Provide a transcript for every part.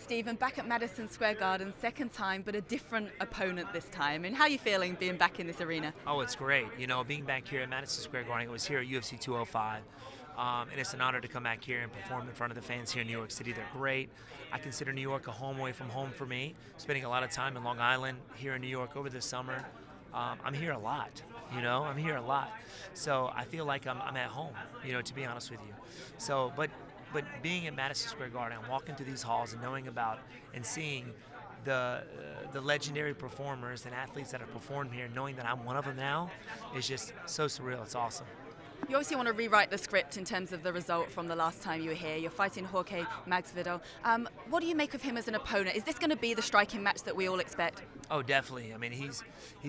Stephen, back at Madison Square Garden, second time, but a different opponent this time. And how are you feeling being back in this arena? Oh, it's great. You know, being back here at Madison Square Garden, I was here at UFC 205, and it's an honor to come back here and perform in front of the fans here in New York City. They're great. I consider New York a home away from home for me, spending a lot of time in Long Island, here in New York over the summer. I'm here a lot, I'm here a lot. So I feel like I'm at home, to be honest with you. So, but being at Madison Square Garden, walking through these halls and knowing about and seeing the legendary performers and athletes that have performed here, knowing that I'm one of them now, is just so surreal. It's awesome. You obviously want to rewrite the script in terms of the result from the last time you were here. You're fighting Jorg Masvidal. What do you make of him as an opponent? Is this going to be the striking match that we all expect? Oh, definitely. I mean, he's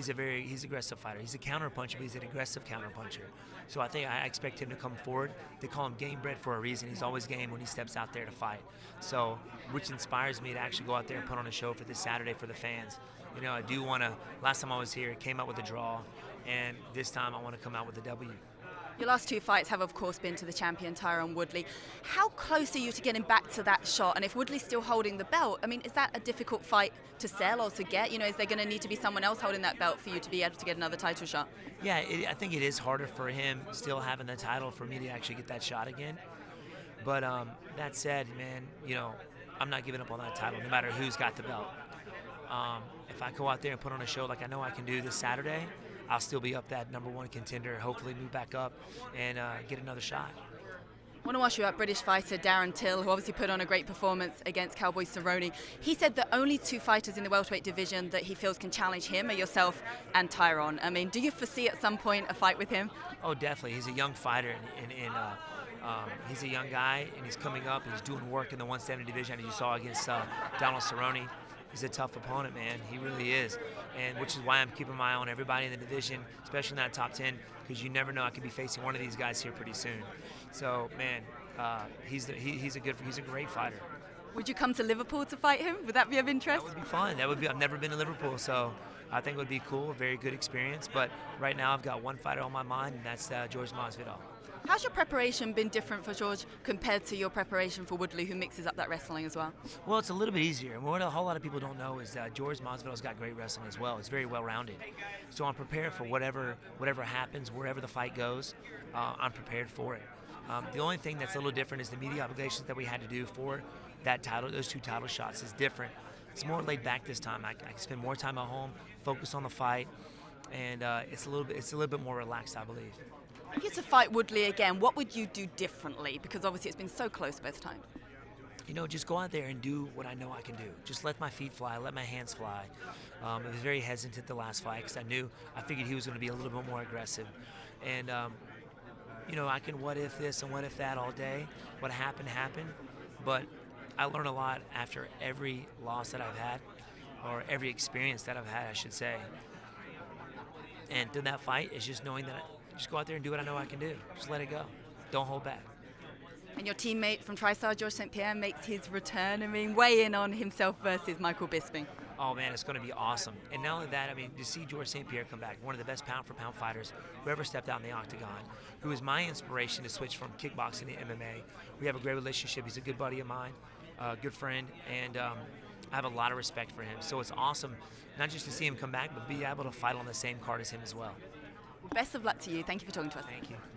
an aggressive fighter. He's a counter puncher, but he's an aggressive counter puncher. So I think I expect him to come forward. They call him game bred for a reason. He's always game when he steps out there to fight. So, which inspires me to actually go out there and put on a show for this Saturday for the fans. I do want to. Last time I was here, it came out with a draw, and this time I want to come out with a W. Your last two fights have, of course, been to the champion, Tyron Woodley. How close are you to getting back to that shot? And if Woodley's still holding the belt, I mean, is that a difficult fight to sell or to get? Is there going to need to be someone else holding that belt for you to be able to get another title shot? Yeah, I think it is harder for him still having the title for me to actually get that shot again. But that said, man, I'm not giving up on that title no matter who's got the belt. If I go out there and put on a show like I know I can do this Saturday, I'll still be up that #1 contender, hopefully move back up and get another shot. I want to ask you about British fighter Darren Till, who obviously put on a great performance against Cowboy Cerrone. He said the only two fighters in the welterweight division that he feels can challenge him are yourself and Tyron. I mean, do you foresee at some point a fight with him? Oh, definitely. He's a young fighter, and he's a young guy, and he's coming up, and he's doing work in the 170 division, as you saw against Donald Cerrone. He's a tough opponent, man. He really is, and which is why I'm keeping my eye on everybody in the division, especially in that top 10, because you never know. I could be facing one of these guys here pretty soon. So, man, he's a great fighter. Would you come to Liverpool to fight him? Would that be of interest? That would be fun. I've never been to Liverpool, so I think it would be cool. A very good experience. But right now, I've got one fighter on my mind, and that's Jorg Masvidal. How's your preparation been different for George compared to your preparation for Woodley, who mixes up that wrestling as well? Well, it's a little bit easier. And what a whole lot of people don't know is that Jorg Masvidal's got great wrestling as well. It's very well-rounded. So I'm prepared for whatever happens, wherever the fight goes. I'm prepared for it. The only thing that's a little different is the media obligations that we had to do for that title. Those two title shots is different. It's more laid back this time. I can spend more time at home, focus on the fight, and it's a little bit more relaxed, I believe. If you had to fight Woodley again, what would you do differently? Because obviously it's been so close both times. Just go out there and do what I know I can do. Just let my feet fly, let my hands fly. I was very hesitant the last fight because I figured he was going to be a little bit more aggressive. And, I can what if this and what if that all day. What happened, happened. But I learn a lot after every loss that I've had, or every experience that I've had, I should say. And through that fight, it's just knowing that just go out there and do what I know I can do. Just let it go. Don't hold back. And your teammate from TriStar, Georges St-Pierre, makes his return. Weigh in on himself versus Michael Bisping. Oh, man, it's going to be awesome. And not only that, to see Georges St-Pierre come back, one of the best pound-for-pound fighters who ever stepped out in the octagon, who was my inspiration to switch from kickboxing to MMA. We have a great relationship. He's a good buddy of mine, a good friend, and I have a lot of respect for him. So it's awesome, not just to see him come back, but be able to fight on the same card as him as well. Best of luck to you. Thank you for talking to us. Thank you.